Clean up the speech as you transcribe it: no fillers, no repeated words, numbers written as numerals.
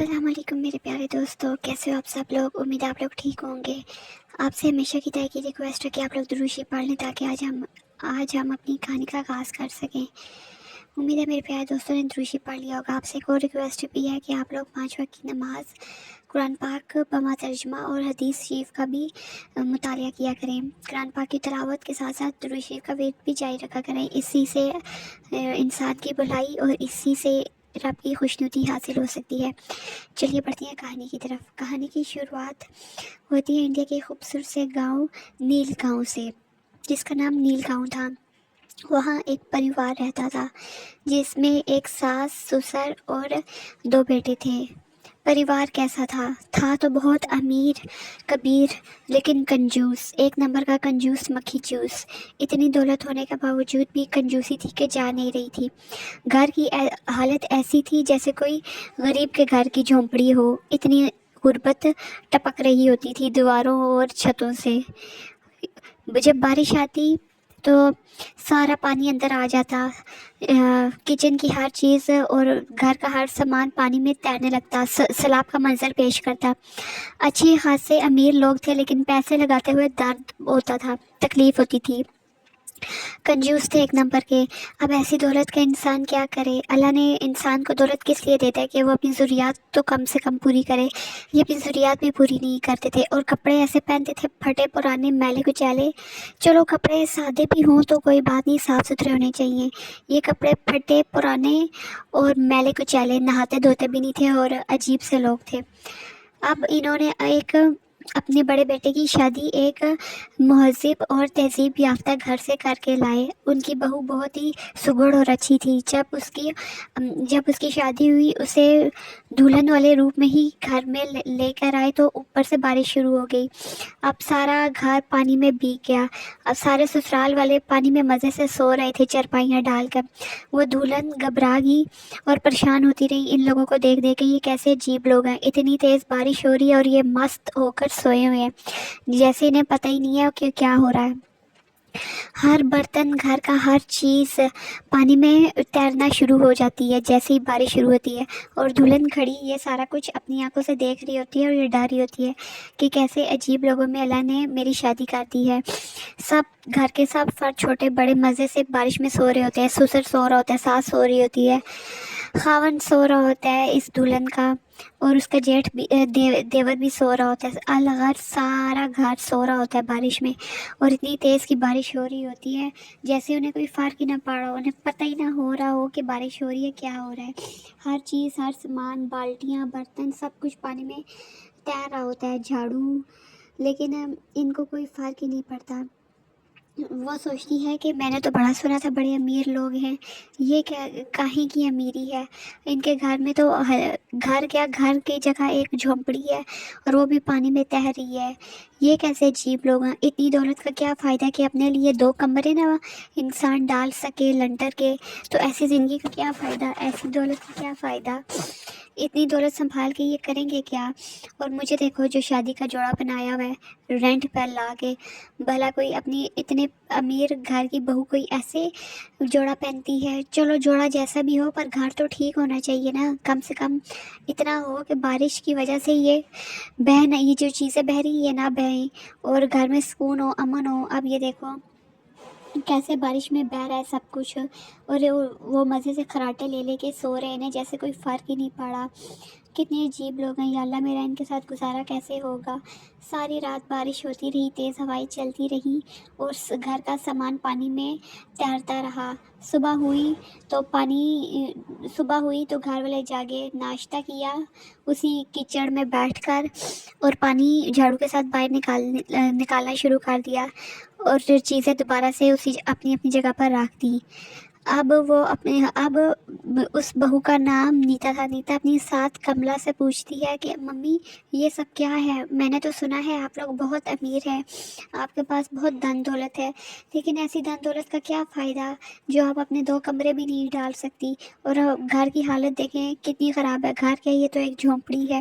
السلام علیکم میرے پیارے دوستوں، کیسے ہو آپ سب لوگ؟ امید آپ لوگ ٹھیک ہوں گے۔ آپ سے ہمیشہ کی طرح کی ریکویسٹ ہے کہ آپ لوگ درود شریف پڑھ لیں تاکہ آج ہم اپنی کہانی کا آغاز کر سکیں۔ امید ہے میرے پیارے دوستوں نے درود شریف پڑھ لیا ہوگا۔ آپ سے ایک اور ریکویسٹ بھی ہے کہ آپ لوگ 5 وقت کی نماز، قرآن پاک بما ترجمہ اور حدیث شریف کا بھی مطالعہ کیا کریں۔ قرآن پاک کی تلاوت کے ساتھ ساتھ درود شریف کا ورد بھی جاری رکھا کریں۔ اسی سے انسان کی بھلائی اور اسی سے رب کی خوشنودی حاصل ہو سکتی ہے۔ چلیے بڑھتی ہیں کہانی کی طرف۔ کہانی کی شروعات ہوتی ہے انڈیا کے خوبصورت سے گاؤں نیل گاؤں سے، جس کا نام نیل گاؤں تھا۔ وہاں ایک پریوار رہتا تھا جس میں ایک ساس، سسر اور 2 بیٹے تھے۔ پریوار کیسا تھا؟ تھا تو بہت امیر کبیر لیکن کنجوس، ایک نمبر کا کنجوس مکھی چوس۔ اتنی دولت ہونے کے باوجود بھی کنجوسی تھی کہ جا نہیں رہی تھی۔ گھر کی حالت ایسی تھی جیسے کوئی غریب کے گھر کی جھونپڑی ہو، اتنی غربت ٹپک رہی ہوتی تھی دیواروں اور چھتوں سے۔ جب بارش آتی تو سارا پانی اندر آ جاتا، کچن کی ہر چیز اور گھر کا ہر سامان پانی میں تیرنے لگتا، سیلاب کا منظر پیش کرتا۔ اچھے خاصے امیر لوگ تھے لیکن پیسے لگاتے ہوئے درد ہوتا تھا، تکلیف ہوتی تھی۔ کنجوس تھے ایک نمبر کے۔ اب ایسی دولت کا انسان کیا کرے؟ اللہ نے انسان کو دولت کس لیے دیتا ہے کہ وہ اپنی ضروریات تو کم سے کم پوری کرے۔ یہ اپنی ضروریات بھی پوری نہیں کرتے تھے اور کپڑے ایسے پہنتے تھے پھٹے پرانے میلے کچیلے۔ چلو کپڑے سادے بھی ہوں تو کوئی بات نہیں، صاف ستھرے ہونے چاہیے۔ یہ کپڑے پھٹے پرانے اور میلے کچیلے، نہاتے دھوتے بھی نہیں تھے اور عجیب سے لوگ تھے۔ اب انہوں نے اپنے بڑے بیٹے کی شادی ایک مہذب اور تہذیب یافتہ گھر سے کر کے لائے۔ ان کی بہو بہت ہی سگڑ اور اچھی تھی۔ جب اس کی شادی ہوئی، اسے دلہن والے روپ میں ہی گھر میں لے کر آئے تو اوپر سے بارش شروع ہو گئی۔ اب سارا گھر پانی میں بھیگ گیا۔ اب سارے سسرال والے پانی میں مزے سے سو رہے تھے چرپائیاں ڈال کر۔ وہ دلہن گھبرا گئی اور پریشان ہوتی رہی، ان لوگوں کو دیکھ دیکھ کے یہ کیسے عجیب لوگ ہیں، اتنی تیز بارش ہو رہی ہے اور یہ مست ہو کر سوئے ہوئے ہیں، جیسے انہیں پتہ ہی نہیں ہے کہ کیا ہو رہا ہے۔ ہر برتن، گھر کا ہر چیز پانی میں تیرنا شروع ہو جاتی ہے جیسے ہی بارش شروع ہوتی ہے، اور دلہن کھڑی یہ سارا کچھ اپنی آنکھوں سے دیکھ رہی ہوتی ہے اور یہ ڈر رہی ہوتی ہے کہ کیسے عجیب لوگوں میں اللہ نے میری شادی کر دی ہے۔ سب گھر کے سب فرد چھوٹے بڑے مزے سے بارش میں سو رہے ہوتے ہیں، سسر سو رہا ہوتا ہے، ساس سو رہی ہوتی ہے، خاوند سو رہا ہوتا ہے اس دلہن کا، اور اس کا جیٹھ بھی دیور بھی سو رہا ہوتا ہے۔ الغر سارا گھر سو رہا ہوتا ہے بارش میں، اور اتنی تیز کی بارش ہو رہی ہوتی ہے جیسے انہیں کوئی فرق ہی نہ پڑ رہا ہو، انہیں پتہ ہی نہ ہو رہا ہو کہ بارش ہو رہی ہے، کیا ہو رہا ہے۔ ہر چیز، ہر سامان، بالٹیاں، برتن، سب کچھ پانی میں تیر رہا ہوتا ہے، جھاڑو، لیکن ان کو کوئی فرق ہی نہیں پڑتا۔ وہ سوچتی ہے کہ میں نے تو بڑا سنا تھا بڑے امیر لوگ ہیں، یہ کیا کہیں کی امیری ہے؟ ان کے گھر میں تو گھر کی جگہ ایک جھونپڑی ہے اور وہ بھی پانی میں تیر رہی ہے۔ یہ کیسے عجیب لوگ ہیں؟ اتنی دولت کا کیا فائدہ کہ اپنے لیے 2 کمرے نہ انسان ڈال سکے لنٹر کے، تو ایسی زندگی کا کیا فائدہ، ایسی دولت کا کیا فائدہ؟ اتنی دولت سنبھال کے یہ کریں گے کیا؟ اور مجھے دیکھو جو شادی کا جوڑا بنایا ہوا ہے رینٹ پر لا کے، بھلا کوئی اپنی اتنے امیر گھر کی بہو کوئی ایسے جوڑا پہنتی ہے؟ چلو جوڑا جیسا بھی ہو پر گھر تو ٹھیک ہونا چاہیے نا، کم سے کم اتنا ہو کہ بارش کی وجہ سے یہ یہ جو چیزیں بہہ رہی یہ نہ بہیں اور گھر میں سکون ہو، امن ہو۔ اب یہ دیکھو کیسے بارش میں بہہ رہا ہے سب کچھ، اور وہ مزے سے خراٹے لے لے کے سو رہے ہیں جیسے کوئی فرق ہی نہیں پڑا۔ کتنے عجیب لوگ ہیں، یا اللہ میرا ان کے ساتھ گزارا کیسے ہوگا؟ ساری رات بارش ہوتی رہی، تیز ہوائیں چلتی رہی اور گھر کا سامان پانی میں تیرتا رہا۔ صبح ہوئی تو گھر والے جاگے، ناشتہ کیا اسی کیچڑ میں بیٹھ کر، اور پانی جھاڑو کے ساتھ باہر نکالنا شروع کر دیا، اور پھر چیزیں دوبارہ سے اپنی اپنی جگہ پر رکھ دی۔ اب اس بہو کا نام نیتا تھا۔ نیتا اپنی ساتھ کملا سے پوچھتی ہے کہ ممی یہ سب کیا ہے؟ میں نے تو سنا ہے آپ لوگ بہت امیر ہیں، آپ کے پاس بہت دھن دولت ہے، لیکن ایسی دھن دولت کا کیا فائدہ جو آپ اپنے 2 کمرے بھی نہیں ڈال سکتی، اور گھر کی حالت دیکھیں کتنی خراب ہے۔ گھر کیا، یہ تو ایک جھونپڑی ہے،